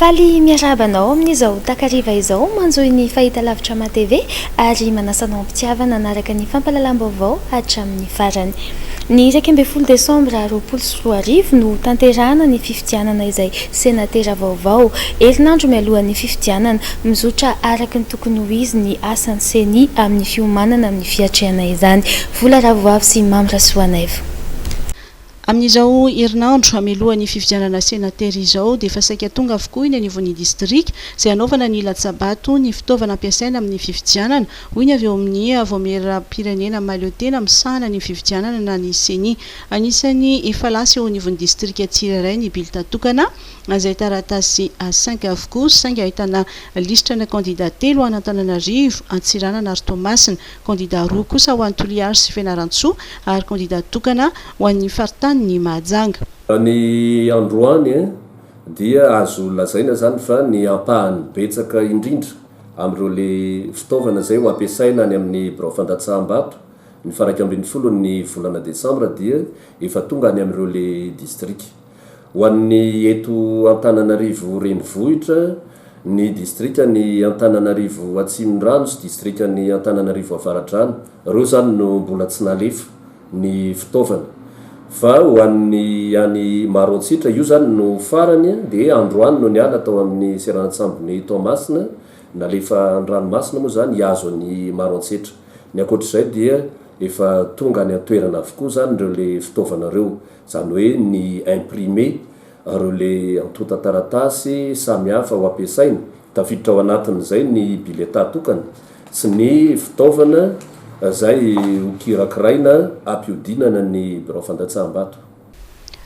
Faly miarabanao amin'izao takariva izao manjoy ny fahitalavitra ma-TV ary manasanao ampitiavana anaraka ny fampalalam-baovao hatramin'ny farany. Ny 12 Desambra 2024 no tanterahana ny fifidianana izay senatera vaovao. Herinandro mialohan'ny fifidianana mizotra araka ny tokony ho izy ny asan'ny seni amin'ny fiomanana amin'ny fiatrehana izany. Vola Ravoavy sy Mamra Soanaivo. Amin'izao herinandro amelohan'ny fifidianana senatera izao dia efa saika tonga avokoa iny anivon'ny distrika izay anaovana ny latsabato ny fitaovana ampiasaina amin'ny fifidianana hoy ny avy eo amin'ny voameram-pirenena mahaleotena misahana ny fifidianana na ny seni. Anisany efa lasa eo anivon'ny distrika tsirairay ny bileta tokana izay taratasy 5 avokoa saingy ahitana listrana candidat 3 ho an'Antananarivo, Antsiranana ary Toamasina, candidat 2 kosa ho an'ny Toliara sy Fianarantsoa ary candidat tokana ho an'ny Faritany ny Mahajanga. Ny androany dia azo lazaina zany fa ny ampahany betsaka indrindra amin'ireo le fitaovana zay ho ampiasaina any amin'ny birao fandatsaham-bato ny faraika ambin'ny folo ny volana Desambra dia efa tonga any amin'ireo le distrika. Ho an'ny eto Antananarivo renivohitra, ny distrika ny Antananarivo Atsimondrano sy distrika ny Antananarivo Avaradrano, ireo zany no mbola tsy nalefa ny fitaovana. Fa ho an'ny any Maroantsitra io zany no farany dia androany no niala tao amin'ny Seranatsambony Toamasina, nalefa an-dranomasina moa zany hiazo ny Maroantsitra. Ny ankoatr'izay dia efa tonga any an-toerana avokoa zany ireo le fitaovana ireo, zany hoe ny imprimé, ireo le antota taratasy samihafa ho ampiasaina, tafiditra ao anatin'izay ny bileta tokana sy ny fitaovana zay hokirakiraina ampiodinana ny birao fandatsaham-bato.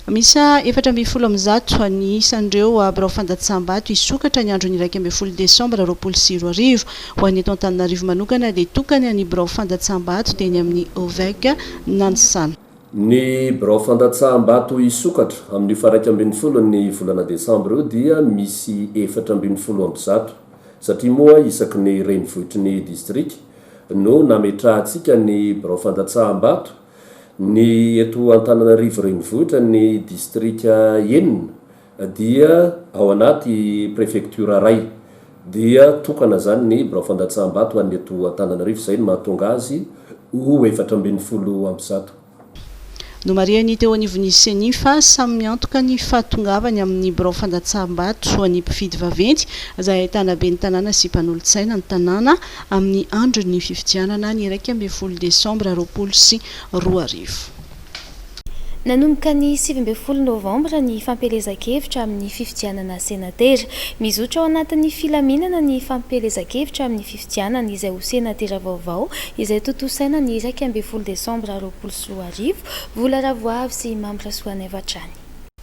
Misa 470 ny isan'ireo birao fandatsaham-bato isokatra ny andro ny 12 Desambra 2024 ho an'ny eto Antananarivo manokana dia tokany any birao fandatsaham-bato dia ny amin'ny Ovec Nansana. Ny birao fandatsaham-bato isokatra amin'ny faraika ambin'ny folo ny volana Desambra io dia misy 410 satria moa isaky ny renivohitry ny distrika no nametrahantsika ny birao fandatsaham-bato ny eto Antananarivo renivohitra ny distrika enina dia ao anaty prefectura ray dia tokana zany ny birao fandatsaham-bato any eto Antananarivo, izay no mahatonga azy ho 410. No mariany teo anivon'ny seni fa samy miantoka ny fahatongavany amin'ny birao fandatsaham-bato ho an'ny mpifidy vaventy izay ahitana be ny tanàna sy mpanolontsaina ny tanàna amin'ny andro ny fifidianana ny 12 Desambra 2024. Nanomboka ny 17 Novambra ny fampelezan-kevitra amin'ny fifidianana senatera. Mizotra ao anatin'ny filaminana ny fampelezan-kevitra amin'ny fifidianana izay ho senatera vaovao izay totosaina ny 12 Desambra 2024. Vola Ravoavy sy Mamra Soanaivo hatrany.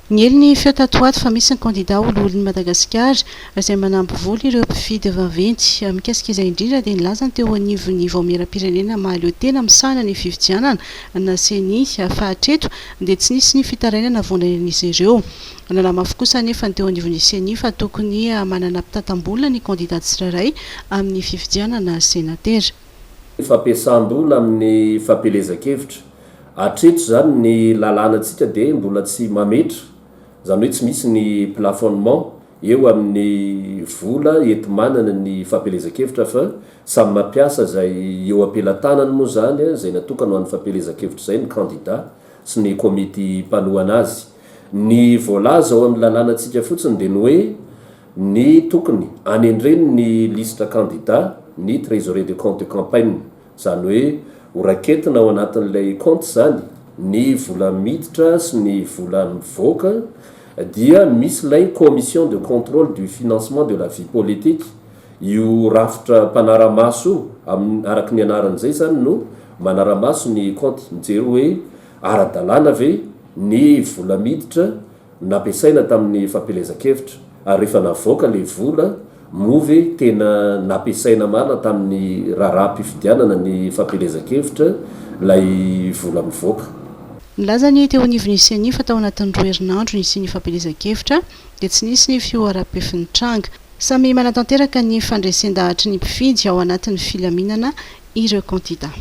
Ny ny fiotatoato fa misy ny candidat olol'ny Madagasikara izay manampy vola ireo mpifidy vaventy mikasika izay indrindra dia nilazany teo anivon'ny voameram-pirenena mahaleotena misahana ny fifidianana na seni fahatreto dia tsy nisy ny fitarainana vonan'izy ireo. Nalama kosa nefa teo anivon'ny seni fa tokony manana mpitatam-bola ny candidat tsirairay amin'ny fifidianana senatera. Fampiasam-bola amin'ny fampelezan-kevitra hatreto zany ny lalàna antsika dia mbola tsy mametra, zany hoe tsy misy ny plafonnement eo amin'ny vola enti-manana ny fampelezan-kevitra fa samy mampiasa zay eo ampelantanany moa zany zay natokana ho an'ny fampelezan-kevitra zay ny candidat sy ny komity mpanohana azy. Ny voalaza ao amin'ny lalàna antsika fotsiny dia ny hoe ny tokony anendreny ny liste candidat ny trésorier de compte de campagne, zany hoe horaketina ao anatin'ilay compte zany ny vola miditra sy ny vola mivoaka dia misy lay commission de contrôle du financement de la vie politique. Io rafitra mpanaramaso araky ny anaran'izay zany no manaramaso ny compte, mijery hoe ara-dalàna ve ny vola miditra nampiasaina tamin'ny fampelezan-kevitra ary rehefa navoaka le vola move tena nampiasaina marina tamin'ny raharaham-pifidianana ny fampelezan-kevitra lay vola mivoaka. Nilazany teo anivon'ny seni fa tao anatin'ny 2 herinandro nisy ny fampelezan-kevitra dia tsy nisy ny fioram-pefin'ny tranga. Samy manatanteraka ny fandresен-dahatry ny mpifidy ao anatin'ny filaminana ireo candidat.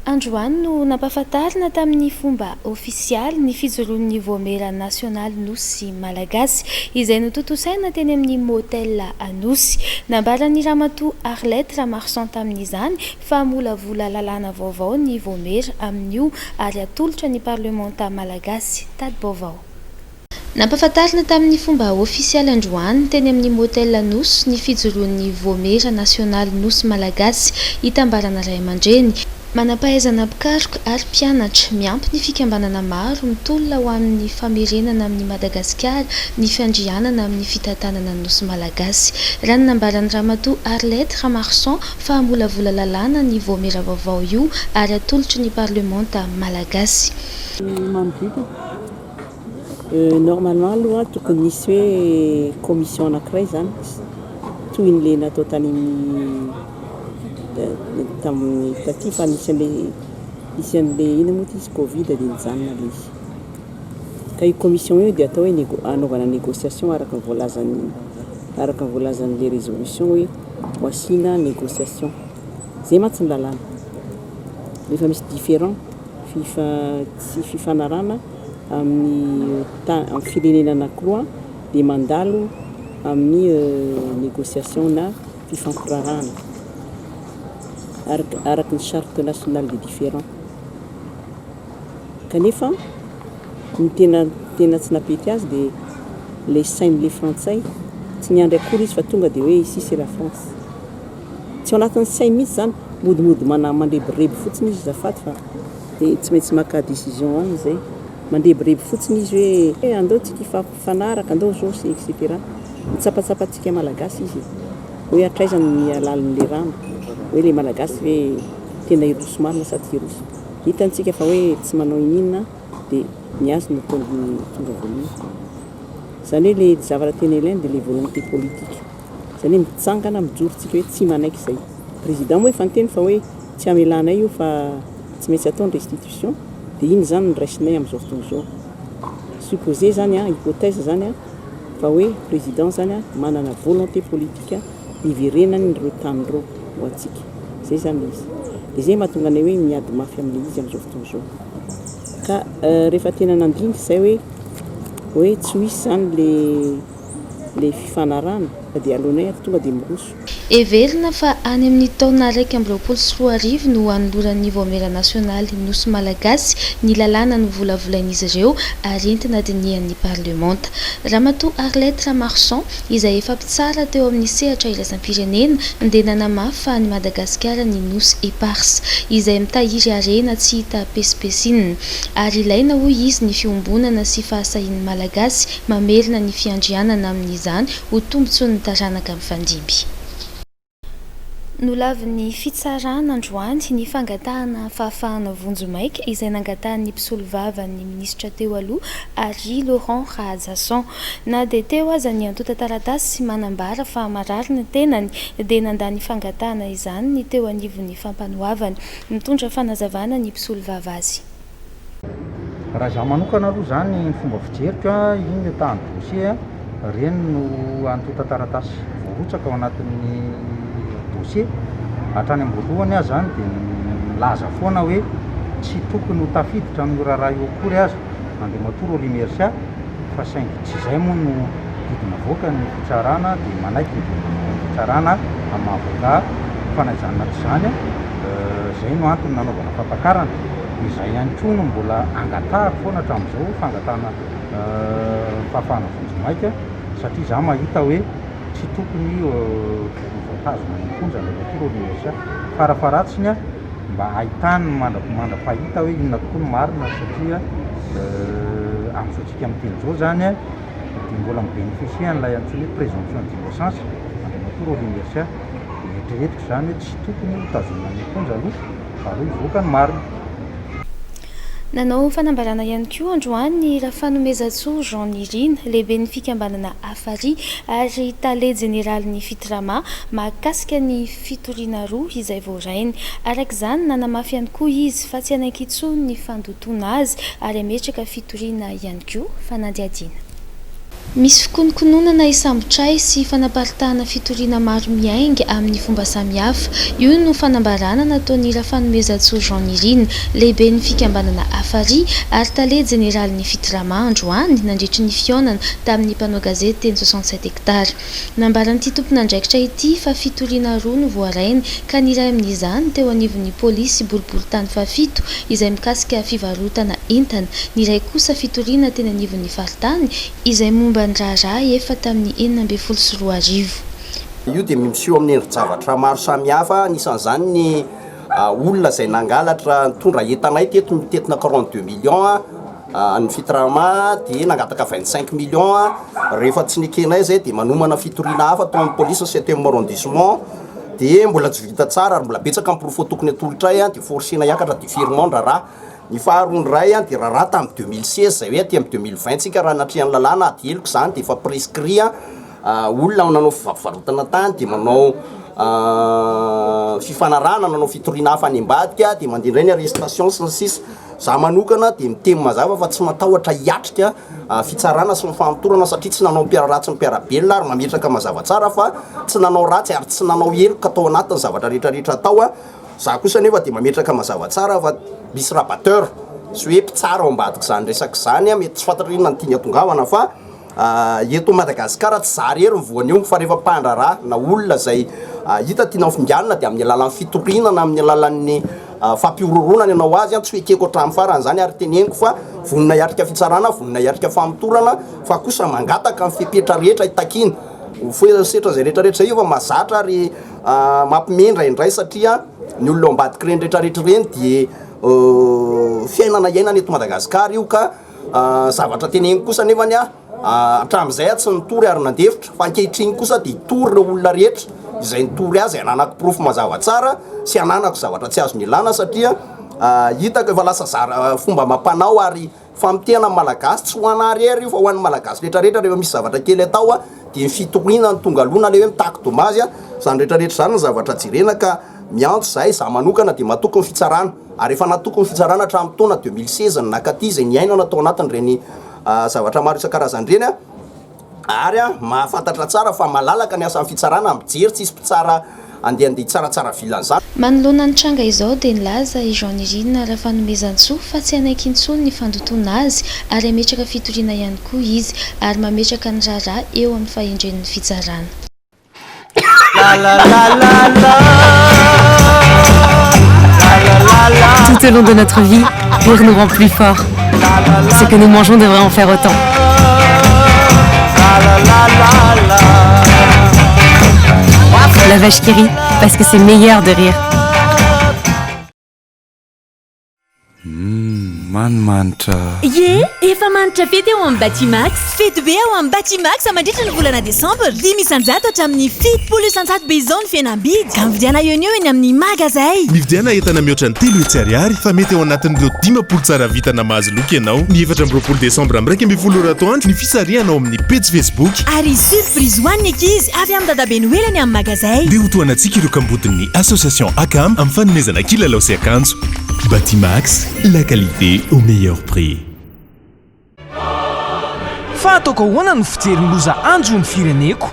androany no nampahafantarina tamin'ny fomba ofisialy ny fijoroan'ny voamera nasionaly nosy malagasy izay notontosaina teny amin'ny motel anosy. Nambaran'ny ramatoa Arlette Ramarsan tamin'izany fa molavola lalàna vaovao ny voamera amin'io ary atolotra ny parlementa malagasy tady vaovao. Nampahafantarina tamin'ny fomba ofisialy androany teny amin'ny motel nosy ny fijoroan'ny voamera nasionaly nosy malagasy hitambarana ray aman-dreny. Manampahaizana mpikaroka ary mpianatra miampy ny fikambanana maro mitolona ho amin'ny famerenana amin'ny Madagasikara ny fiandrianana amin'ny fitantanana nosy malagasy. Raha ny nambaran'ny ramatoa Arlette Ramarsan fa hamolavola lalàna ny voamera vaovao io ary atolotry ny parlementa malagasy. Normalement aloha tokony nisy hoe commission anankiray zany toy n'le natao tany tamin'ny taty fa nisy an'le ino moa izy Covid dia nijanona le izy. Ka io commission io dia atao hoe anaovana négociation araka ny voalazan'le résolution hoe ho asina négociation. Zay mantsy ny lalàna. Rehefa misy différent sy fifanarana amin'ny firenena anankiroa dia mandalo amin'ny négociation na fifankorarahana araka ny charte nationale des différents. Kanefa ny tena tsy napety azy dia les sain'le frantsay tsy niandry akory izy fa tonga dia hoe ici c'est la France. Tsy ao anatin'ny sainy mihitsy zany modimody mandrebireby fotsiny izy zafady fa dia tsy maintsy maka décision any zay. Mandrebireby fotsiny izy hoe andao tsika fanaraka andao zao sy etc. Mitsapatsapatsika malagasy izy hoe atraizany ny alalin'le rano hoe le malagasy hoe tena iroso marina sady iroso. Hitantsika fa hoe tsy manao ininona dia niazo no tonga voalohany. Zany hoe le zavatra tena ilaina dia le volonté politique. Zany hoe mitsangana mijorontsika hoe tsy manaiky izay. Président moa efa niteny fa hoe tsy amelanay io fa tsy maintsy atao ny restitution. Dia iny zany ny raisinay amin'izao fotoana izao. Supposé zany hypothèse zany fa hoe président zany manana volonté politique hiverenany ireo tanyreo ho antsika. Zay zany izy. Dia zay mahatonga anay hoe miady mafy amin'ilay izy amin'izao fotoana izao. Ka rehefa tena nandiniky izay hoe tsy ho hisy zany le fifanarahana dia alohanay tonga dia miroso. Everina fa any amin'ny taona 2024 no anoloran'ny voamera nasionaly nosy malagasy ny lalàna no volavolain'izy ireo ary entina dinihan'ny parlementa. Ramatoa Arlette Ramarsan izay efa mpitsara teo amin'ny sehatra iraisam-pirenena dia nanamafy fa ny Madagasikara ny nosy éparse izay mitahiry harena tsy hita pesipesinina ary ilaina hoy izy ny fiombonana sy fahasahin'ny malagasy mamerina ny fiandrianana amin'izany ho tombontsoan'ny taranaka mifandimby. Nolavin'ny fitsarana androany ny fangatahana fahafahana vonjomaika izay nangatahan'ny mpisolo vavan'ny minisitra teo aloha ary Laurent Rahazasson. Na dia teo aza ny antota taratasy sy manambara fa mararina tenany dia nandany fangatahana izany ny teo anivon'ny fampanoavany. Mitondra fanazavana ny mpisolo vava azy. Raha izaho manokana aloha zany ny fomba fijeriko iny le tany dossier reny no antota taratasy voarotsaka ao anatin'ny dossier hatrany amboalohany azy zany dia milaza foana hoe tsy tokony ho tafiditra ny raharaha io akory azy mandeha matory Olimersia fa saingy tsy izay moa no didina voaka ny fitsarana dia manaiky ny fitsarana amin'ny mahavonga fanajanona tsy zany zay no antony nanaovana fampakarana. Izay ihany koa no mbola angatahako foana hatramin'izao fangatahana fahafahana vonjomaika satria izaho mahita hoe tsy tokony voatazona ny fonja ny matory Olimersia farafaratsiny mba ahitany mandra-pahita hoe inona tokoa no marina satria amin'izao tsika amin'ny teny izao zany dia mbola mibénéficie an'ilay antsoina hoe présomption d'innocence mandeha matory Olimersia dia eritreretiko zany hoe tsy tokony hotazonana ny fonja aloha ary hivoaka ny marina. Nanao fanambarana ihany koa androany ny Rafanomezatsoa Jean Nirina lehibe ny fikambanana Afari ary tale jeneraly ny fitirama mahakasika ny fitoriana roa izay voarainy. Araka izany nanamafy ihany koa izy fa tsy anaiky intsony ny fandotona azy ary ametraka fitoriana ihany koa fanadihadiana. misy fikonokononana isambotray sy fanaparitahana fitoriana maro miainga amin'ny fomba samihafa. Io no fanambarana nataony rafanomezatso Jean Nirine, lehibe ny fikambanana Afary ary tale jeneraly ny fitirama androany nandritry ny fionana tamin'ny mpanao gazety teny 67 hektara. Nambaran'ity tompon'andraikitra ity fa fitoriana roa no voarainy ka ny iray amin'izany teo anivon'ny polisy boribory tany fafito izay mikasika fivarotana entana, ny iray kosa fitoriana teny anivon'ny faritany izay momba ny raharaha efa tamin'ny 1924. Io dia miseho amin'ny endri-javatra maro samihafa, anisan'izany ny olona izay nangalatra nitondra entanay teto mitetina 42 millions ny fitirama dia nangataka 25 millions rehefa tsy nikenay zay dia manomana fitoriana hafa tao amin'ny polisy 7e arrondissement dia mbola tsy vita tsara ary mbola betsaka am'profo tokony atolotray dia forcena hiakatra dia firement raharaha. Ny faharoany ray dia raharaha tamin'ny 2016 zay hoe aty amin'ny 2020 tsika raha natrian'ny lalàna adyeloko zany dia efa prescrit olona nanao fivarotana tany dia manao fifanarana nanao fitoriana hafa any ambadika dia mandindray ny arrestation sy ny sisa. Za manokana dia miteny mazava fa tsy matahotra hiatrika fitsarana sy ny fanotorana satria tsy nanao mpiara-ratsy ny mpiara-belona ary mametraka mazava tsara fa tsy nanao ratsy ary tsy nanao heloka atao anatin'ny zavatra rehetrarehetra atao. Za kosa nefa dia mametraka mazava tsara fa misy rabateur sy hoe mpitsara ao ambadika zany resaka zany mety tsy fantatrina ny tiany atongavana fa eto Madagasikara tsy za rery mivoany eo fa rehefa mpandraraha na olona zay hita tiana finganana dia amin'ny alalan'ny fitoriana na amin'ny alalan'ny fampiororonana ianao azy tsy hoe keko hatramin'ny farany zany ary teneniko fa vonina hiatrika fitsarana, vonina hiatrika famotorana fa kosa mangataka amin'ny fipetra rehetra hitakina foesetra zay rehetrarehetra io fa mazatra ary mampimendra indray satria ny olona ao ambadika reny rehetrarehetra reny dia fiainana iainana eto Madagasikara io ka zavatra teneniko kosa nefany hatramin'izay tsy nitory ary nandefitra fa ankehitriny kosa dia hitory ireo olona rehetra izay nitory azy ananako profo mazava tsara sy ananako zavatra tsy azo nilana satria hitako efa lasa fomba mampanao ary famitehana malagasy tsy ho anarery io fa ho an'ny malagasy rehetrarehetra rehefa misy zavatra kely atao dia ny fitoriana ny tonga alona le hoe mitaky domazy zany rehetrarehetra zany ny zavatra jirena ka miantso zay za manokana dia mahatoky ny fitsarana ary efa natoky ny fitsarana hatramin'ny taona 2016 ny nakaty zay niainana tao anatiny reny zavatra maro isan-karazany reny ary mahafantatra tsara fa malalaka ny asan'ny fitsarana mijery tsisy mpitsara andeha tsaratsara vilany zany. Manoloana ny tranga izao dia nilaza i Jean Nirine rafanomezantsoa fa tsy anaiky intsony ny fandotona azy ary ametraka fitoriana ihany koa izy ary mametraka ny raharaha eo amin'ny fahendren'ny fitsarana. Tout au long de notre vie, rire nous rend plus forts. Ce que nous mangeons devrait en faire autant. La vache qui rit, parce que c'est meilleur de rire. Manimanitra. Ye, efa manitra fety ao amin'ny Batimax. Fety be ao amin'ny Batimax mandritra ny volana Desambra. 10,900 hatramin'ny 7,900 be izao ny fihenam-bidy. Ka mividiana eo eny amin'ny magazay. Mividiana entana mihoatra ny 3 hetsy ariary fa mety ao anatin'ireo 10 tsara vitana mahazo loka ianao. Ny 14 Desambra amin'ny 12 atoandro ny fisarianao amin'ny page Facebook. Ary surprise ho an'ny ankizy avy amin'ny dadabe noelany amin'ny magazay. Dia ho toanantsika ireo kambodin'ny association ACAM amin'ny fanomezana kilalao sy akanjo. Batimax, la qualité au meilleur prix. Fa ataoko ahoana no fijery ny loza anjo ny fireneko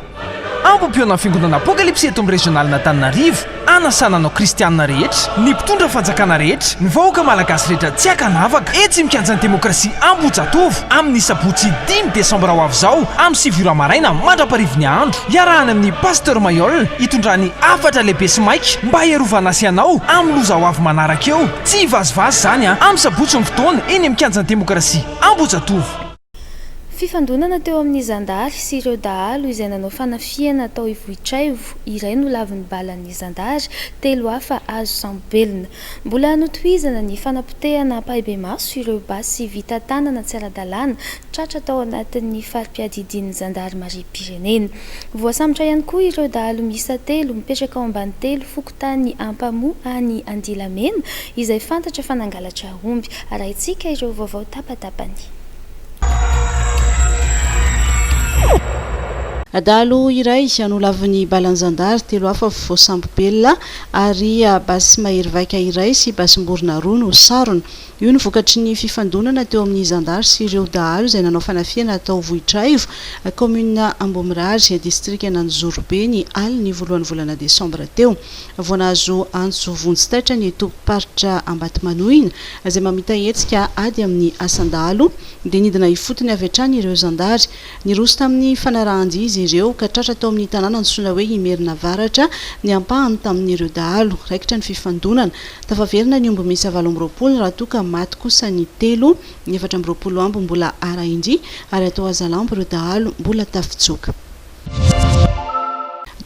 ampampiona ny fiangonana apokalipsy eto amin'ny regional n'Antananarivo anasananao kristianina rehetra ny mpitondra fanjakana rehetra ny vahoaka malagasy rehetra tsy akanavaka etsy mikanja ny demokrasia Ambohijatovo amin'ny sabotsy 5 Desambra ho avy izao amin'ny 7 maraina mandraparivin'ny andro iarahana amin'ny pasteur Mayol hitondrany 4 lehibe sy maika mba hiarovana sy ianao amin'ny loza ho avy manaraka eo tsy hivazivazy zany amin'ny sabotsy ny fotoana eny mikanja ny demokrasia Ambohijatovo. Fifandonana teo amin'ny Zandary sy ireo dahalo izay nanao fanafiana tao Ivohitraivo, iray no lavin'ny balan'ny Zandary, 3 hafa azo sambobelona. Mbola notohizana ny fanapotehana paibe maso ireo basy vita tanana tsy ara-dalàna tratra tao anatin'ny farim-piadidian'ny Zandary Maria-Pirenena. Voasambotra ihany koa ireo dahalo miisa 3 mipetraka ao ambany 3 fokotany Ampamoa any Andilamena izay fantatra fa nangalatra omby. Arahintsika ireo vaovao tapatapany. adalo iray anolavin'ny balanzandary telo hafa voasambobelona ary basy mahery vaika iray sy basimborona roa no sarona io ny vokatry ny fifandonana teo amin'ny zandary sy ireo dahalo izay nanao fanafiana atao vohitraivo commune Ambomirary district Ananjorobe ny aliny voalohan'ny volana desambra teo voanazo antso vonjitaitra ny tompoparitra Ambatomanohina izay mamita hetsika ady amin'ny asandalo dia nidina ifotony avy hatrany ireo zandary niroso tamin'ny fanarahandy izy ireo ka tratra tao amin'ny tanàna antsoina hoe Imerina Avaratra ny ampahany tamin'ireo dahalo raikitra ny fifandonana tafaverina ny omby misy 7 raha toa ka maty kosa ny 3 ny 4 ambo mbola araindry ary atao azalambo ireo dahalo mbola tafitsoka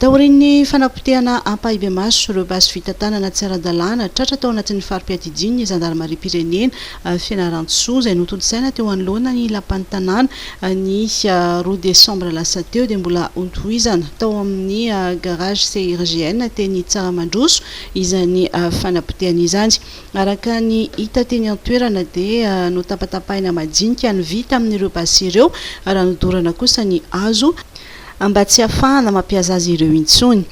taorin'ny fanapotehana ampahibe maso ireo basy vita tanana tsy ara-dalàna tratra tao anatin'ny farim-piadidiny ny zandarmarie-pirenena Fianarantsoa izay notodinsaina teo anoloana ny lapan'ny tanàna ny 2 desambra lasa teo dia mbola ontohizana tao amin'ny garage CRGN teny Tsaramandroso izany fanapotehana izany araka ny hita teny an-toerana dia notapatapahina majinika ny vita amin'ireo basy ireo raha nodorana kosa ny hazo mba tsy hafahana mampiasa azy ireo intsony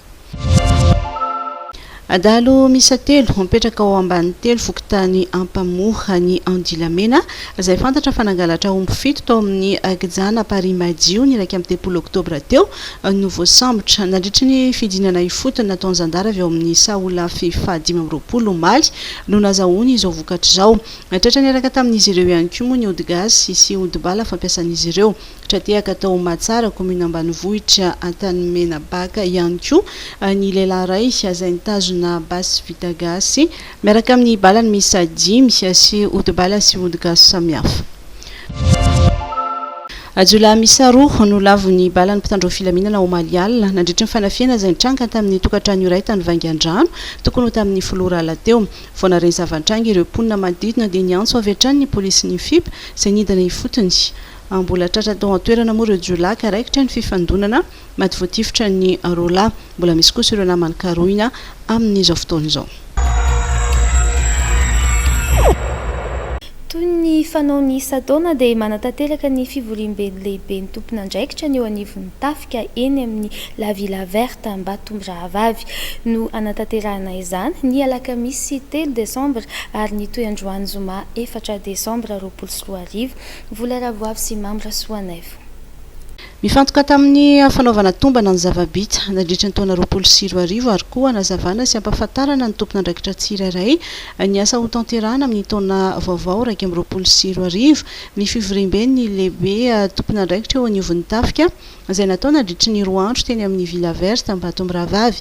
adalo misa 3 mipetraka ao ambany 3 fokotany ampamoha ny andilamena izay fantatra fanangalatra omby 7 tao amin'ny Gijana Paris Madio ny 1 oktobra teo no voasambotra nandritra ny fidinana ifotony nataony zandara avy ao amin'ny saolafy 5 maly no nazahoany izao vokatra izao tratra niaraka tamin'izy ireo ihany koa moa ny odigasy sy odibala fampiasan'izy ireo tratehaka tao Matsara commune Ambanivohitra Antanimena Baka ihany koa ny lehilahy iray izay nitazona basy vita gasy miaraka amin'ny balany misy 5 sy odibala sy odigasy samihafa Ajula misa 2 no lavon'ny balany mpitandro filaminana ao Malial nandritra ny fanafiana izay nitranga tamin'ny tokantrano iray tany Vangandrano tokony ho tamin'ny Florala teo vao nareny zavantranga ireo mponina manodidina dia niantso avy hatrany ny polisy ny FIP izay nidina ifotony mbola tratra tao an-toerana moa ireo jiolaka raikitra ny fifandonana maty voatifitra ny rola mbola misy kosa ireo namany karoina amin'izao fotoana izao toy ny fanaony Sadona dia manatanteraka ny fivoriam-beny lehibe ny tompona andraikitra ny eo anivon'ny tafika eny amin'ny La Villa Verte Ambatombrahavavy no anatanterahana izany ny alakamisy 3 desambra ary ny toy-androany zoma 4 desambra 2024 vola Ravoavy sy Mambra Soanaivo mifantoka tamin'ny fanaovana tombana ny zava-bita nandritra ny taona 2024 ary koa nazavana sy ampahafantarana ny tompona andraikitra tsirairay ny asa ho tanterahana amin'ny taona vaovao 2024 ny fivoriam-beny lehibe tompona andraikitra eo anivon'ny tafika izay natao nandritra ny 2 andro teny amin'ny Villa Verte Ambatombrahavavy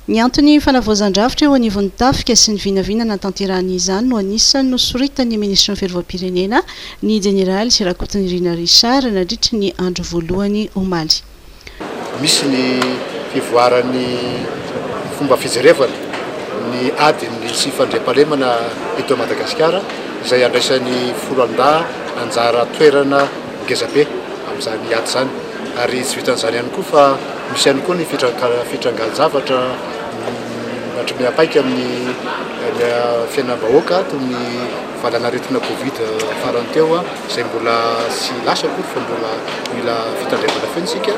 ny antony fanavoazan-drafitra eo anivon'ny tafika sy ny vinavinana tanterahana izany no anisany nosoritany ministra ny fiarovam-pirenena ny jeneraly sy Rakotonirina Richard nandritra ny andro voalohany omaly misy ny fivoaran'ny fomba fijerevana ny adiny sy fandriam-pahalemana eto Madagasikara izay andraisan'ny Folanda anjara toerana ngezabe amin'izany ady zany ary tsy vitan'izany ihany koa fa misy ihany koa ny fitrangan-javatra hatraminy apaika amin'ny fiainam-bahoaka toy ny valanaretina Covid farany teo izay mbola sy lasa akory fa mbola mila fitandremana fensika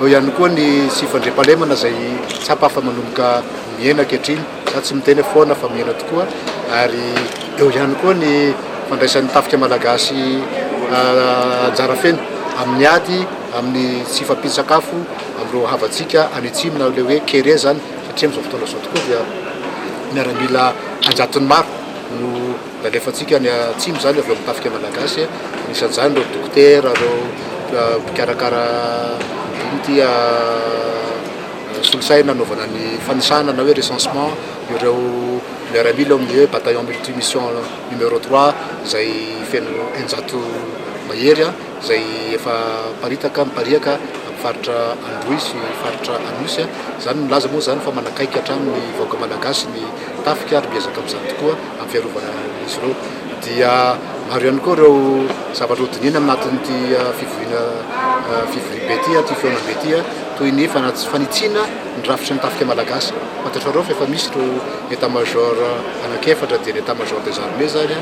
eo ihany koa ny sy fandriam-pahalemana izay tsy hampahafa manomboka miaina ankehitriny za tsy miteny foana fa miaina tokoa ary eo ihany koa ny fandraisan'ny tafika malagasy anjara feno amin'ny ady amin'ny tsy fampihany-sakafo amin'ireo havatsika anitsimy na le hoe kere zany satria amin'izao fotoana izao tokoa dia miaramila anjatony maro no lalefatsika ny atsimy zany avy amin'ny tafika malagasy nisan'izany ireo dokotera ireo mpikarakara ty solosaina nanaovana ny fanisana na hoe recensement ireo miaramila amin'ny hoe bataillon multimission numéro 3 izay feno enjato mahery izay efa paritaka mipariaka amin'ny faritra Androy sy faritra Anosy zany milaza moa zany fa manakaiky hatrany ny vahoaka malagasy ny tafika ary miezaka amin'izany tokoa amin'ny fiarovana izy ireo dia maro ihany koa ireo zavatra hodinina aminatin'ity fivorim-be ty ty feonam-be ty toy ny fanitsina ny rafitry ny tafika malagasy fantatrareo fa efa misy ireo état major anakefatra dia ny état major des armées zany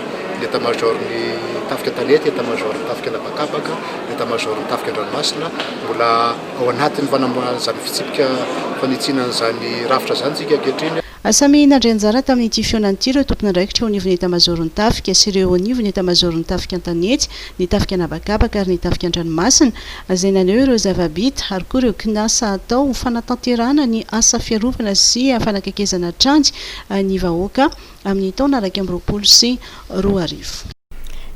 état-major ny tafika tanety, état-major ny tafika Labakabaka, état-major ny tafika Andranomasina, mbola ao anatin'ny fanamboarana zany fitsipika fanitsinana zany rafitra zany tsika ankehitriny. Samy nandray anjara tamin'ity fihaonan'ity ireo tompon'andraikitra eo anivon'ny état-major ny tafika sy ireo anivon'ny état-major ny tafika Antanety, ny tafika Nabakabaka ary ny tafika Andranomasina, izay naneo ireo zava-bita ary koa ireo kinasa atao fanatanterahana ny asa fiarovana sy fanakakezana trandy ny vahoaka amin'ny taona 2024.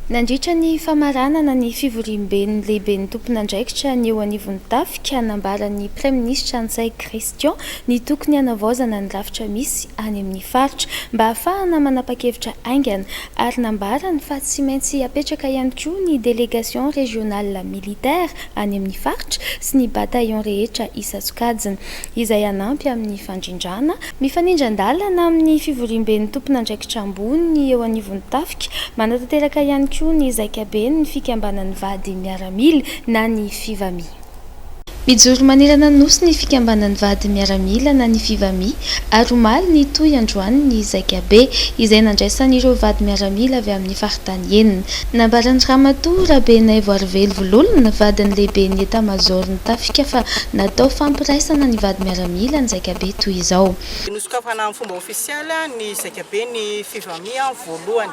Nandritra ny famaranana ny fivoriam-ben'ny lehiben'ny tompon'andraikitra ny eo anivon'ny tafika nambaran'ny Premier ministre Antsay Christian ny tokony hanavaozana ny rafitra misy any amin'ny faritra mba ahafahana manapa-kevitra aingana ary nambarany fa tsy maintsy apetraka ihany koa ny délégation régionale militaire any amin'ny faritra sy ny bataillon rehetra isa-sokajiny izay hanampy amin'ny fandrindrana mifanindran-dalana amin'ny fivoriam-ben'ny tompon'andraikitra ambony eo anivon'ny tafika manatanteraka ihany ny zakabe ny fikambanan'ny vady miaramila na ny fivami. Mijoro manerana nosy ny fikambanan'ny vady miaramila na ny fivami ary omaly ny toy androany ny zakabe izay nandraisan'ireo vady miaramila avy amin'ny faritany enina. Nambaran'ny ramatoa Rabenay Voarively Vololona vadin'ny lehiben'ny état-major ny tafika fa natao fampiraisana ny vady miaramila ny zakabe toy izao. Nosokafana amin'ny fomba ofisialy ny zakabe ny fivami voalohany.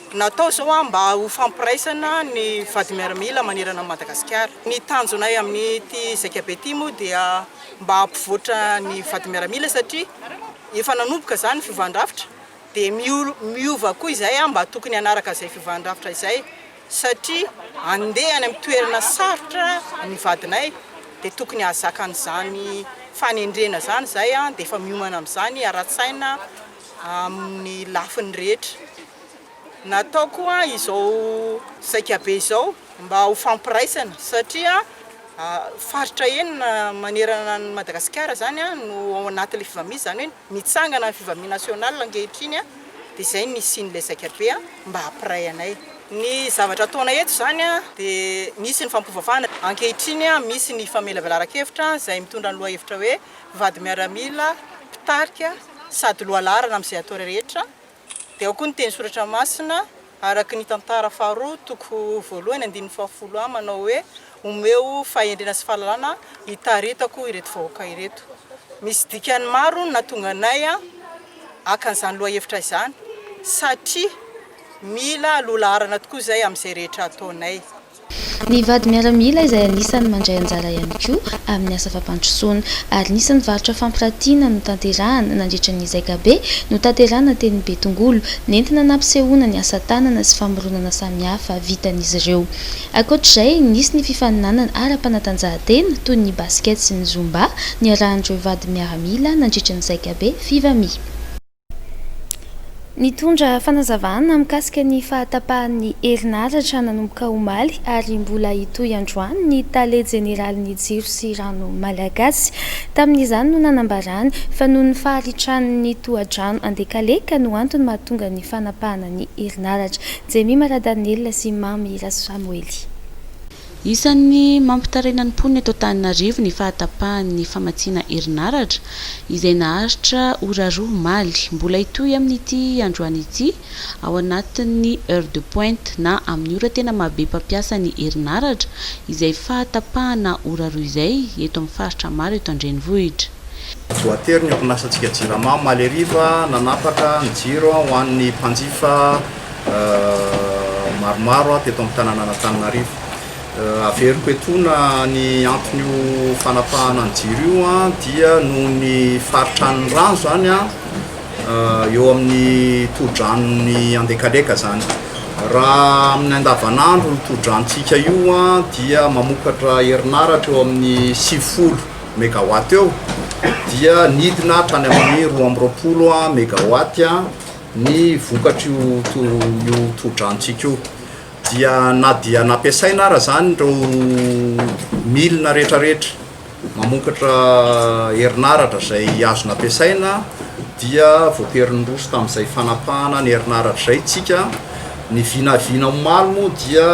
Natao zao mba ho fampiraisana ny vady miaramila manerana Madagasikara. Ny tanjonay amin'ny ty zakabe ty moa dia mba hampivoatra ny vady miaramila satria efa nanomboka zany fivandrafitra dia miova koa izay mba tokony hanaraka izay fivandrafitra izay satria andeha any amin'ny toerana sarotra ny vadinay dia tokony hazaka an'izany fanendrena zany izay dia efa miomana amin'izany ara-tsaina amin'ny lafiny rehetra. Natao koa izao zakabe izao mba ho fampiraisana satria faritra enina manerana ny Madagasikara zany no ao anatin'ilay fivami zany hoe mitsangana ny fivami nasional ankehitriny dia izay ny sin'ilay zakabe mba hampiray anay. Ny zavatra ataona eto zany dia misy ny fampiovavana ankehitriny misy ny famelavelaran-kevitra izay mitondra ny lohahevitra hoe vady miaramila mpitarika sady lohalarana amin'izay atao rehetra. Dia ao koa ny teny soratra masina araka ny tantara faharoa toko voalohany 170 manao hoe omeo fahendrena sy fahalalana hitaritako ireto vahoaka ireto. Misy dikany maro natonga anay akan'izany lohahevitra izany satria mila lohalarana tokoa izay amin'izay rehetra ataonay. Ny vady miaramila izay anisany mandray anjara ihany koa amin'ny asa fampandrosoana ary nisany varotra fampiratiana no tanterahana nandritra ny zakabe no tanterahana teny Betongolo nentina nampisehoana ny asa tanana sy famoronana samihafa vitan'izy ireo. Ankoatr'izay nisy ny fifaninanana ara-panatanjahantena toy ny basket sy ny zumba ny arahan'ireo vady miaramila nandritra ny zakabe fivami. Nitondra fanazavana mikasika ny fahatapahan'ny herinaratra nanomboka omaly ary mbola hitohy androany ny tale jeneralin'ny jiro sy rano malagasy. Tamin'izany no nanambarany fa noho ny faharitran'ny tohadrano andekaleka no antony mahatonga ny fanapahana ny herinaratra. Jemima Radanelina sy Mamy Samuely. Isan'ny mampitaraina ny mponina eto Antananarivo ny fahatapahan'ny famatsiana herinaratra izay naharitra ora 2 omaly. Mbola hitohy amin'ity androany ity ao anatin'ny heure de pointe na amin'ny ora tena mahabe mpampiasa ny herinaratra izay fahatapahana ora 2 izay eto amin'ny faritra maro eto Andrenivohitra. Voatery ny orinasantsika Jirama Maleriva nanapaka ny jiro ho an'ny mpanjifa maromaro teto amin'ny tanàna Antananarivo. Averiko etona ny antony fanapahana ny jiro io dia noho ny faritran'ny rano zany eo amin'ny todrano andekaleka zany. Raha amin'ny andavanandro ny todrantsika io dia mamokatra herinaratra eo amin'ny 70 mégawatt eo dia nidina hatrany amin'ny 220 mégawatt ny vokatra io todrantsika io. Dia nampiasaina ara zany reo milina rehetrarehetra mamokatra herinaratra izay azo nampiasaina dia voatery nydroso tamin'izay fanapahana ny herinaratra izay tsika. Ny vinavina omaly moa dia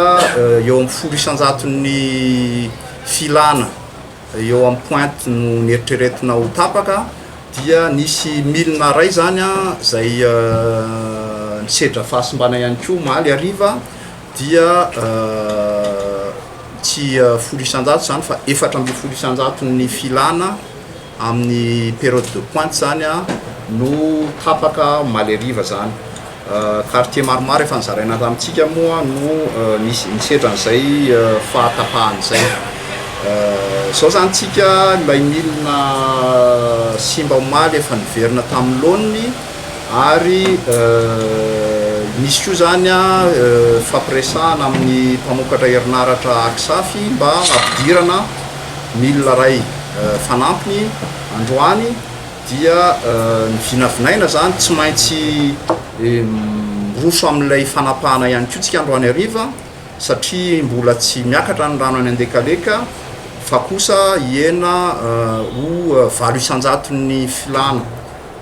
eo amin'ny 10 ny filana eo amin'ny pointe no nieritreretina ho tapaka dia nisy milina ray zany izay nisedra fahasimbana ihany koa maly ariva dia tsy folo isan-jato zany fa 400 isan-jato ny filana amin'ny période de pointe zany no tapaka maly ariva zany. Quartier maromaro efa nizaraina tamintsika moa no nisedra an'izay fahatapahan'izay. Zao zany tsika ilay milina simba maly efa niverina tamin'ny laoniny ary misy koa zany fampiresahana amin'ny mpamokatra herinaratra Aksafy mba ampidirana milina ray fanampiny androany dia ny vinavinaina zany tsy maintsy roso amin'ilay fanapahana ihany koa tsika androany ariva satria mbola tsy miakatra ny rano any andekaleka fa kosa iena ho 8 isan-jato ny filana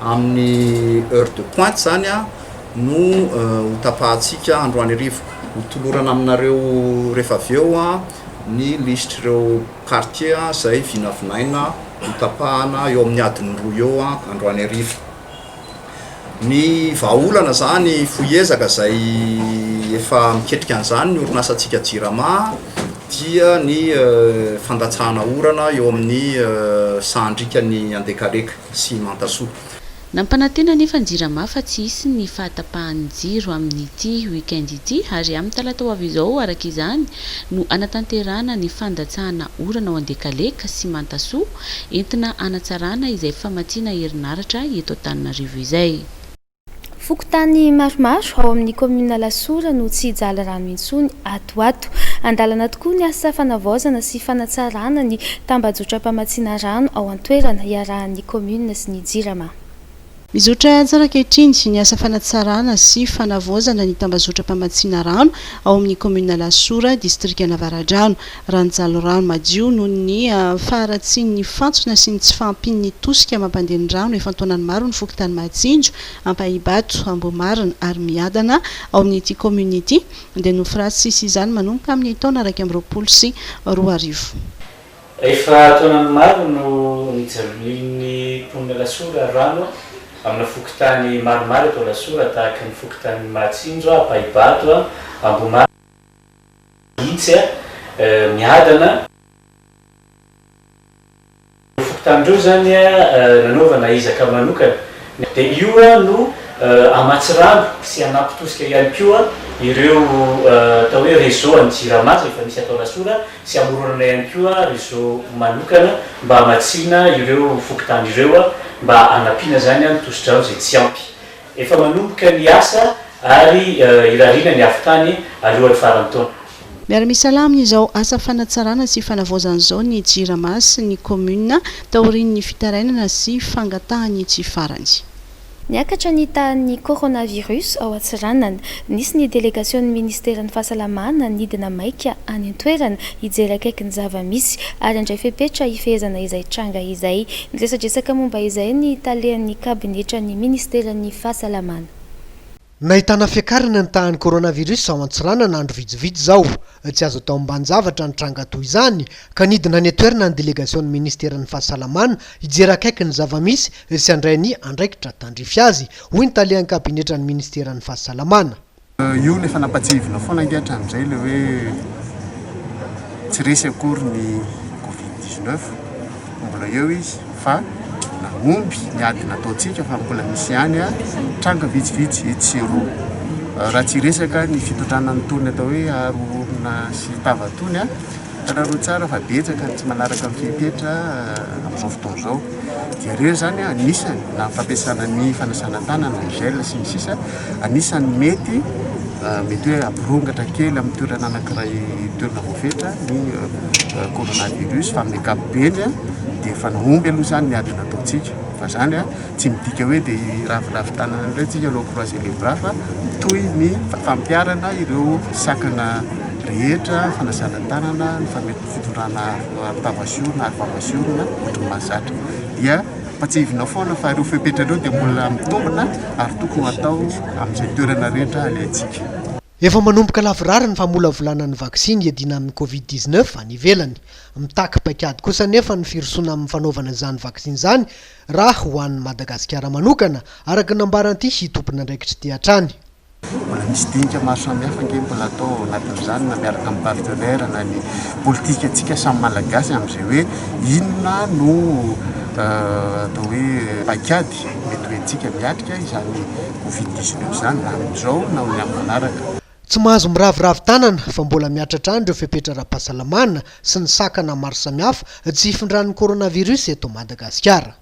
amin'ny heure de pointe zany no ho tapahantsika androany ariva. Hotolorana aminareo rehefa avy eo ny listr'ireo quartier zay vinavinaina ho tapahana eo amin'ny adiny 2 eo androany ariva. Ny vahaolana zany foiezaka zay efa miketrika an'izany ny orinasantsika Jirama dia ny fandatsahana orana eo amin'ny sahandrikany Andekaleka sy Mantasoa. Nampanantena nefa ny Jirama fa tsy hisy ny fahatapahan'ny jiro amin'ity weekend ity ary amin'ny talata ho avy izao araka izany no anatanterana ny fandatsahana orana ao Andekaleka sy Mantasoa entina anatsarana izay famatsiana herinaratra eto Antananarivo izay. Fokotany maromaro ao amin'ny commune Lasora no tsy hijaly rano intsony atoato. Andalana tokoa ny asa fanavaozana sy fanatsarana ny tambazotra-pamatsiana rano ao an-toerana iarahan'ny commune sy ny Jirama. Mizotra tsara ankehitriny ny asa fanatsarana sy fanavaozana ny tambazotra-pamatsiana rano ao amin'ny commune Lasora district Navaradrano. Ranjalo rano madio noho ny faharatsian'ny fantsona sy ny tsy fahampian'ny tosika mampandeha ny rano efa antonany maro ny fokotany Matsinjo, Ampahibato, Ambomarina ary Miadana ao amin'ity commune ity dia nofiratsy sy izany manomboka amin'ny taona 2024. Efa antonany maro no nijalin'ny commune Lasora rano amina fokotany maromaro eto Lasora tahaka ny fokotany Matsinjo, Ampahibato, Ambomarina, Itsy, Miadana. Fokotandreo zany nanaovana izaka manokana dia io no amatsy rano sy anampy tosika ihany koa ireo atao hoe réseau any Jirama efa misy atao Lasora sy amoronana ihany koa réseau manokana mba amatsiana ireo fokotany ireo mba anampiana zany ny tosi-drano zay tsy ampy. Efa manomboka ny asa ary irariana ny afitany alohan'ny faran'ny taona. Miara-misalama izao asa fanatsarana sy fanavaozana izao ny Jirama sy ny commune taorian'ny fitarainana sy fangatahany tsy farany. Niakatra ny tahan'ny coronavirus ao Antsiranana, nisy ny délégation-ny ministère-ny fahasalamana nidina maika any an-toerana hijery akaiky ny zava-misy ary andray fepetra hifehezana izay tranga izay. Niresadresaka momba izay ny talehan'ny kabinetra ny ministère-ny fahasalamana. Nahitana fiakarana ny tahan'ny coronavirus ao Antsiranana andro vitsivitsy zao. Tsy azo atao amban-javatra ny tranga toy izany ka nidina ny toerana ny délégation-ny ministère-ny fahasalamana hijery akaiky ny zava-misy sy andray ny andraikitra tandrify azy hoy ny talehan'ny kabinetra ny ministère-ny fahasalamana. Io le fanapatsivina foana angetra amin'izay le hoe tsy resy akory ny Covid-19 mbola eo izy fa nahomby niady nataontsika fa mbola misy ihany tranga vitsivitsy etsero raha tsy resaka ny fitotranany tony atao hoe arona sy tavatony tararo tsara fa betsaka tsy manaraka amin'ny fipetra amin'izao fotoana izao dia reo zany anisany na fampiasana ny fanasana tanana ny gel sy ny sisa anisany mety hoe ampirongatra kely amin'ny toerana anankiray toerana voafetra ny coronavirus fa amin'ny ankapobeny dia efa nahomby aloha zany ny ady nataontsika fa zany tsy midika hoe dia ravitanana indray tsika aloha croiser les bras fa toy ny fampiarana ireo sakana rehetra fanasana tanana ny fitondrana tavasorona ary vavasorona ohatry mahazatra dia patsivina foana fa ireo fepetra ireo dia mbola mitombona ary tokony atao amin'izay toerana rehetra alaintsika. Efa manomboka lavirary ny famolavolana ny vaksiny hiadina amin'ny Covid-19 any ivelany. Mitaky paikady kosa nefa ny firosoana amin'ny fanaovana izany vaksiny izany raha ho an'ny Madagasikara manokana araka nambaran'ity hitompona andraikitra ty hatrany. mbola misy dinika maro samihafa nge mbola atao anatin'izany na miaraka amin'ny partenaire na ny politika atsika samy malagasy amin'izay hoe inona no atao hoe pakady mety hoe tsika miatrika izany covid-19 zany na amin'izao na ny amin'ny manaraka. Tsy mahazo miraviravy tanana fa mbola miatratra andreo fepetra ra-pahasalamana sy ny sakana maro samihafa tsy hifindran'ny coronavirus eto Madagasikara.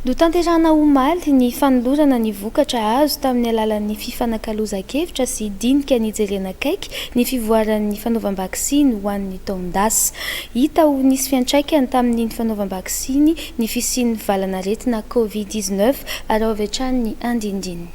Notanterahana omaly ny fanolorana ny vokatra azo tamin'ny alalan'ny fifanankalozan-kevitra sy dinika nijerena akaiky ny fivoaran'ny fanaovam-bakisiny ho an'ny taondasy. Hita ho nisy fiantraikany tamin'ny fanaovam-bakisiny ny fisian'ny valanaretina covid-19 ary avetrany andindiny.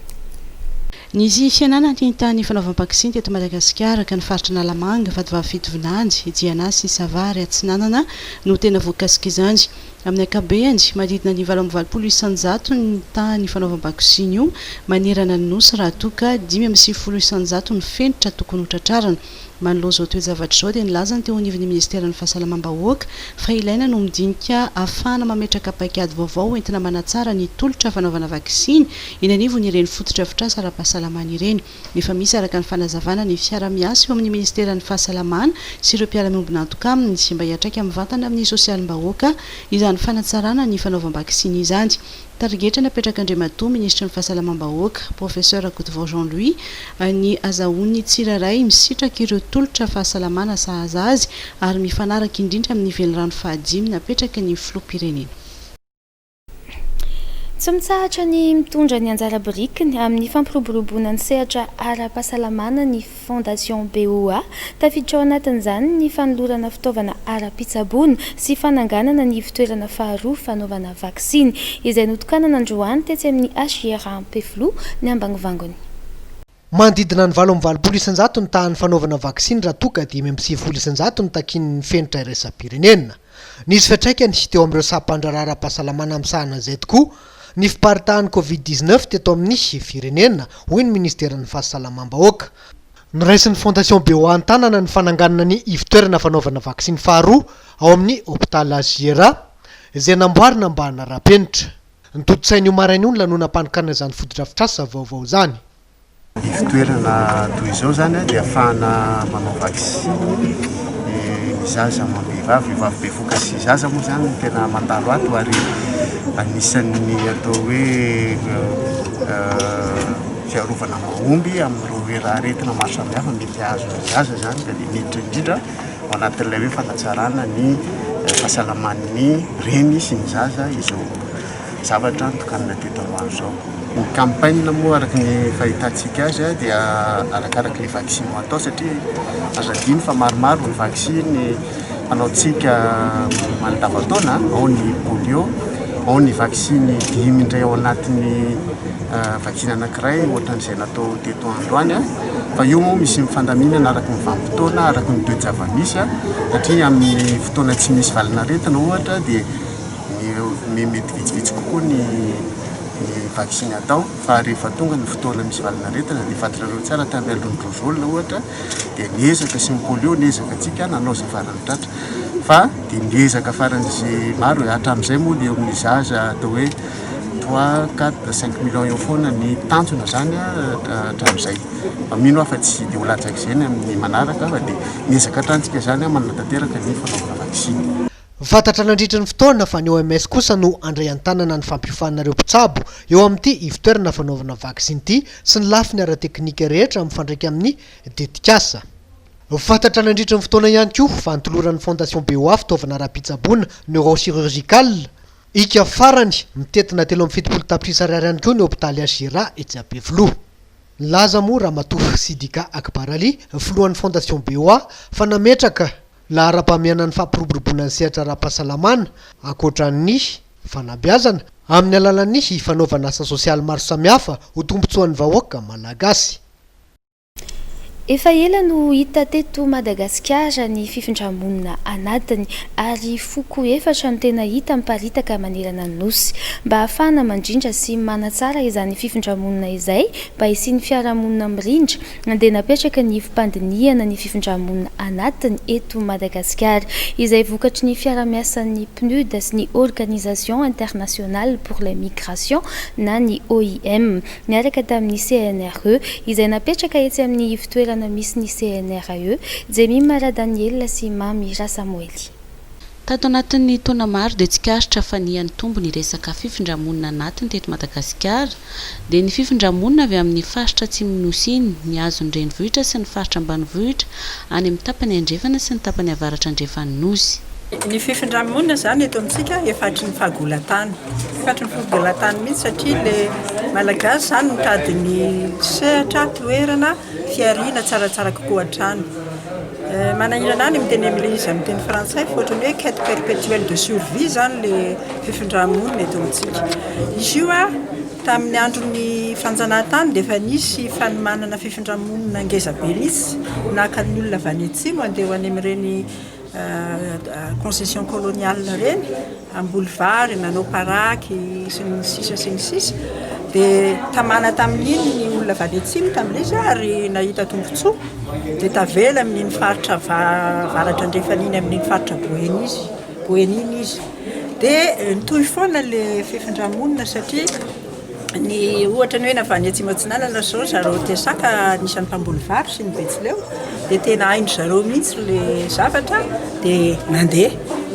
Nizy fianana ny fanaovam-bakisiny teto Madagasikara ka ny faritra Nalamanga Vatovavy-Fitovinanjy, Jianasy, Savary, Atsinanana no tena voakasika izany. Amin'ny ankabehany manodidina ny 8,700 ny tany fanaovam-bakisiny io, manerana ny nosy raha toka 5,700 ny fenitra tokony hotratrarana. Manoloa zao toe-javatra zao dia nilazany teo anivon'ny Ministeran'ny Fahasalamam-bahoaka fa ilaina no midinika ahafahana mametraka pakady vaovao entina manatsara ny tolotra fanaovana vakisiny eny anivony ireny fototra-afitrasa ara-pahasalamana ireny. Efa misy araka ny fanazavana ny fiara-miasa eo amin'ny Ministeran'ny Fahasalamana sy ireo mpiara-miombona antoka aminy sy mba hiatraika amin'ny vantana amin'ny sosialim-bahoaka izany fanatsarana ny fanaovam-bakisiny izany. Targetra napetraka Andriamatoa Ministra ny Fahasalamam-bahoaka Professeur Godevaux Jean-Louis ny azahoany tsiraray misitraka ireo tolotra fahasalamana sahaza azy ary mifanaraka indrindra amin'ny velorano fahadimy napetraka ny filoham-pirenena. Tsy mitsahatra ny mitondra ny anjara birikiny amin'ny fampiroboroboana ny sehatra ara-pahasalamana ny Fondation BOA tafiditra ao anatin'izany ny fanolorana fitaovana ara-pitsaboana sy fananganana ny fitoerana faharoa fanaovana vakisiny izay notokanana androany tetsy amin'ny HIR-Peflo ny ambanivangony. Manodidina ny 8,900 ny tahan'ny fanaovana vakisiny raha toka 5,900 ny takin'ny fenitra iraisam-pirenena. Nisy fiantraikany teo amin'ireo sahampandrarah ara-pahasalamana amin'sahana izay tokoa ny fiparitahan'ny covid-19 teto amin'ny firenena hoy ny Ministeran'ny Fahasalamam-bahoaka. Niraisin'ny Fondation BOA an-tanana ny fananganana ny fitoerana fanaovana vakisiny faharoa ao amin'ny hôpitaly HIR izay namboarina mba hanara-penitra. Ny toto-tsain'io maraina io ny lanonam-panokana izany fototra-afitrasa vaovao izany. Ny fitoerana toy izao zany dia ahafahana manao vakisiny ny zaza vehivavy bevoka sy zaza moa zany tena mandalo ato ary anisan'ny atao hoe fiarovana mahomby amin'ireo raha-retina maro samihafa mety azo zaza zany ka dia miditra indrindra ao anatin'ilay hoe fanatsarana ny fahasalaman'ny reny sy ny zaza izao zavatra tokanina teto androany zao. Ny campagne moa araka ny fahitantsika azy dia arakaraka ny vakisiny atao satria azadiny fa maromaro ny vakisiny anaotsika manodavataona, ao ny polio, ao ny vakisiny 5 indray ao anatin'ny vakisiny anankiray ohatran'izay natao teto androany fa io moa misy mifandaminana araka ny vanim-potoana araka ny toe-java-misy satria amin'ny fotoana tsy misy valanaretina ohatra dia mety vitsivitsy kokoa ny vakisiny atao fa rehefa tonga ny fotoana misy valanaretina dia fantarareo tsara tamin'ny alon'ny rozola ohatra dia niezaka sy ny polio niezaka atsika nanao izay farany tratra fa dia niezaka faran'izay maro hatramin'izay moa dia amin'ny zaza atao hoe 3, 4, 5 millions eo foana ny tanjona zany hatramin'izay fa mino afa tsy dia ho latsaka izay amin'ny manaraka fa dia niezaka hatrantsika zany mananatanteraka ny fanaovana vakisiny. Fantatra nandritra ny fotoana fa ny OMS kosa no andray an-tanana ny fampiofanareo mpitsabo eo amin'ity fitoerana fanaovana vakisiny ity sy ny lafiny ara-teknika rehetra mifandraika amin'ny dedikasa. Fantatra nandritra ny fotoana ihany koa fa nitoloran'ny Fondation BOA fitaovana ara-pitsaboana neurochirurgical ika farany mitetina 7,7 tapitrisa ariary ihany koa ny hôpitaly HIR etsy Peflo. Laza moa Ramatoa Sidika Akbarali filohan'ny Fondation BOA fa nametraka lahara-pameana ny fampiroboroboana ny sehatra ara-pahasalamana ankoatran'ny fanabeazana amin'ny alalan'ny fanaovana asa sosialy maro samihafa ho tombotsoan'ny vahoaka malagasy. efa ela no hita teto Madagasikara ny fifindra-monina anatiny ary foko efatra no tena hita miparitaka manerana ny nosy mba ahafahana mandrindra sy manatsara izany fifindra-monina izay mba hisian'ny fiarahamonina mirindra andeha napetraka ny fimpandiniana ny fifindra-monina anatiny eto Madagasikara izay vokatry ny fiara-miasan'ny PNUD sy ny Organisation Internationale pour les Migrations na ny OIM niaraka tamin'ny CNRE izay napetraka etsy amin'ny fitoerana misy ny CNRE Jemimara Daniel sy Mamira Samuely. Tato anatin'ny taona maro dia tsikaritra fa nian'ny tombo ny resaka fifindra-monina anatiny teto Madagasikara dia ny fifindra-monina avy amin'ny faritra atsimo nosy iny ny azon'ny renivohitra sy ny faritra ambanivohitra any amin'ny tapany andrefana sy ny tapany avaratra andrefan'ny nosy. Ny fifindra-monina zany eto amintsika efatry ny fahagolan-tany mihitsy satria le malagasy zany mitady ny sehatra toerana fiarina tsaratsara kokoa hatrany. Manahirana any miteny amin'ilay izy amin'ny teny frantsay ohatrany hoe quête perpétuelle de survie zany le fifindra-monina eto amintsika. Izy io tamin'ny andron'ny fanjanahantany dia efa nisy fanomanana fifindra-monina ngeza be mihitsy nahaka ny olona avy any atsimo andeha ho any amin'ireny concession coloniale reny amboulevard nanao paraky sy ny sisa dia tamana tamin'iny ny olona avy any atsimo tamin'izy ary nahita tombotsoa dia tavela amin'iny faritra varatra andrefan'iny amin'iny faritra boeniny izy dia nitohy foana le fifindra-monina satria ny ohatra ny hoe navany atsimo atsinanana zao zareo Tesaka nisan'ny mpamboly vary sy ny Betsileo dia tena haindry zareo mihitsy le zavatra dia nandeha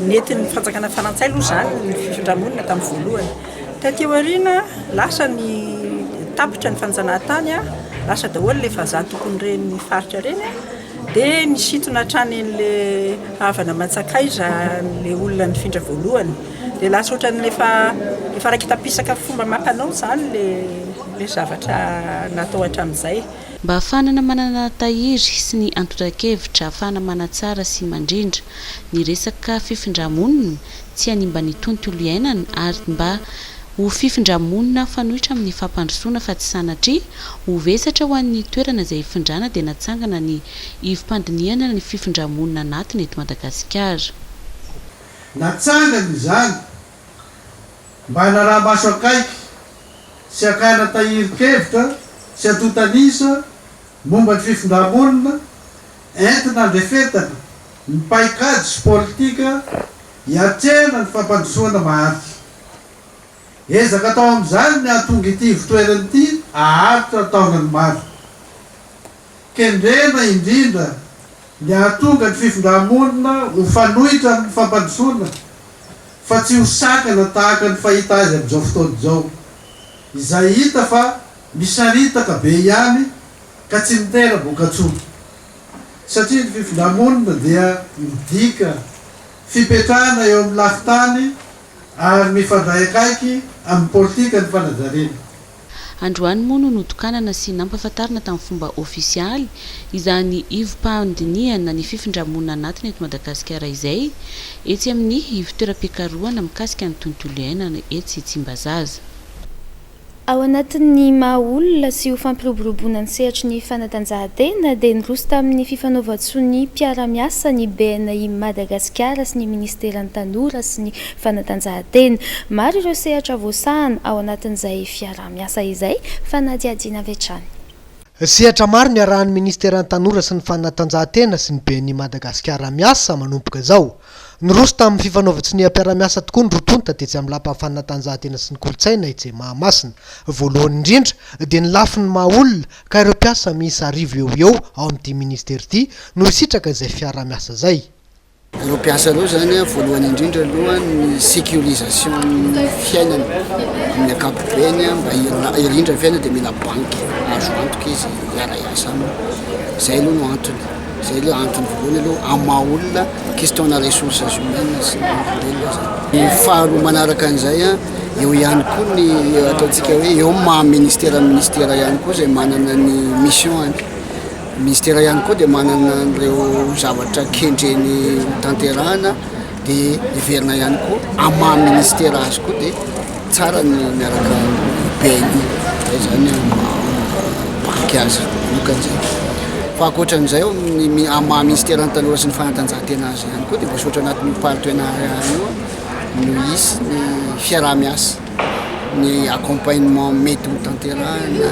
nentin'ny fanjakana farantsay aloha zany ny fifindra-monina tamin'ny voalohany. Taty aoriana lasa ny tapitra ny fanjanahantany lasa daholo le vazaha tokony reny faritra reny dia nisintona hatrany an'le havana Mantsakaiza le olona nifindra voalohany dia lasa ohatran'ny efa raiky tapisaka fomba mampanao zany le zavatra natao hatramin'izay. Mba ahafahana manana tahiry sy ny antotan-kevitra ahafahana manatsara sy mandrindra ny resaka fifindra-monina tsy hanimba ny tontolo iainana ary mba ho fifindra-monina fanohitra amin'ny fampandrosoana fa tsy sanatria ho vesatra ho an'ny toerana izay hifindrana dia natsangana ny hivimpandiniana ny fifindra-monina anatiny eto Madagasikara. Natsangana izany mba hanaraha maso akaiky sy akana tahiry-kevitra sy atotanisa momba ny fifindra-monina entina andrefetana ny paikady sy politika hiatrena ny fampandrosoana maharitra. Ezaka atao amin'izany ny ahatonga ity fitoerana ity aharitra taonany maro. Kendrena indrindra ny ahatonga ny fifindra-monina ho fanohitra amin'ny fampandrosoana fa tsy ho sakana tahaka ny fahita azy amin'izao fotoana izao izay hita fa misaritaka be ihany ka tsy mitera boka-tsoa satria ny fifindra-monina dia midika fipetrahana eo amin'ny lafitany ary mifandray akaiky amin'ny politika ny fanajariana. Androany moa no notokanana sy nampahafantarina tamin'ny fomba ofisialy izany ivim-pandiniana ny fifindra-monina anatiny eto Madagasikara izay etsy amin'ny ivitoeram-pikarohana mikasika ny tontolo iainana etsy Tsimbazaza. Ao anatin'ny maha olona sy ho fampiroboroboana ny sehatry ny fanatanjahantena dia niroso tamin'ny fifanaovan-tsony mpiara-miasa ny BNI Madagasikara sy ny Ministeran'ny Tanora sy ny Fanatanjahantena. Maro ireo sehatra voasahana ao anatin'izay fiara-miasa izay fa nadiadiana avy hatrany. Sehatra maro ny arahan'ny Ministeran'ny Tanora sy ny Fanatanjahantena sy ny BNI Madagasikara miasa manomboka zao. Niroso tamin'ny fifanaovan-tsony mpiara-miasa tokoa ny rotonta tetsy amin'ny lapan'ny fanatanjahantena sy ny kolotsaina etsy Mahamasina. Voalohany indrindra dia ny lafin'ny maha olona ka ireo mpiasa miisa 10 eo ao amin'ity ministera ity no sitraka izay fiara-miasa zay. Ireo mpiasa ireo zany voalohany indrindra aloha ny sécurisation fiainana amin'ny ankapobeny mba irindra fiainana dia mila banky azo antoka izy hiara-iasa izay aloha no antony. Zay aloha antony voalohany aloha amin'ny maha olona question na ressources humaines sy ny zany. Faharoa manaraka an'izay eo ihany koa ny ataontsika hoe eo maha ministera ihany koa izay manana ny mission ministera ihany koa dia manana ireo zavatra kendreny tanterahana dia iverina ihany koa amin'ny maha ministera azy koa dia tsara ny miaraka BNI zay zany banky azy nokan'izay. fa akoatran'izay maha-ministère ny tanora sy ny fanatanjahantena azy ihany koa dia voasotra anatin'ny partenariat io no isy ny fiaraha-miasa ny accompagnement mety ho tanterahana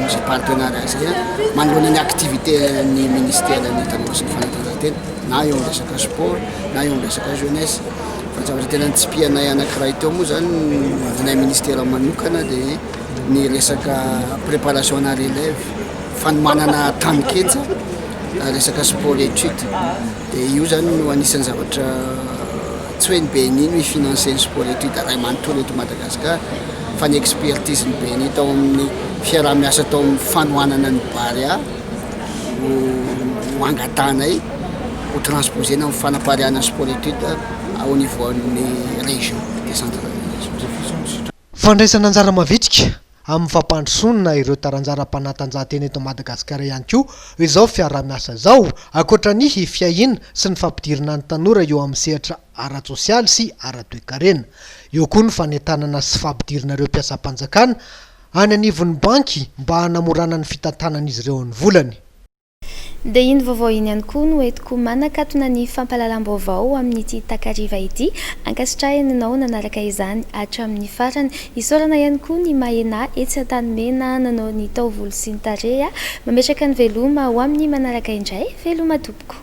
zay partenariat zay manoloana ny activité ny ministère ny tanora sy ny fanatanjahantena na eo am'resaka sport na eo am'resaka jeunesse fa zavatra tena ny tsipianay anankiray teo moa zany nay ministère manokana dia ny resaka préparation na relève fanomanana tanoketsa resaka sport étude dia io zany no anisan'ny zavatra tsy hoe ny benino hifinancer ny sport étude ray manontolo eto Madagasikara fa ny expertise ny beny tao amin'ny fiaraha-miasa tao amin'ny fanohanana ny bary ho angatanay ho transposena amin'ny fanapariana sport étude au niveau ny région décentralisation. Fandraisana anjara mavitrika amin'ny fampandrosonina ireo taranjara-panatanjahantena eto Madagasikara ihany koa izao fiaraha-miasa zao akoatrany fiahina sy ny fampidirana ny tanora eo amin'ny sehatra ara-tsosialy sy ara-toekarena. Eo koa ny fanentanana sy fampidirana ireo mpiasam-panjakana any anivon'ny banky mba hanamorana ny fitantanan'izy ireo ny volany. Dia iny vaovao iny ihany koa no entiko manakatona ny fampahalalam-baovao amin'ity takariva ity ankasitrahanao nanaraka izany hatramin'ny farany isaorana ihany koa ny mahena etsy an-tanimena nanao ny taovolo sy ny tareha mametraka ny veloma ho amin'ny manaraka indray veloma tompoko.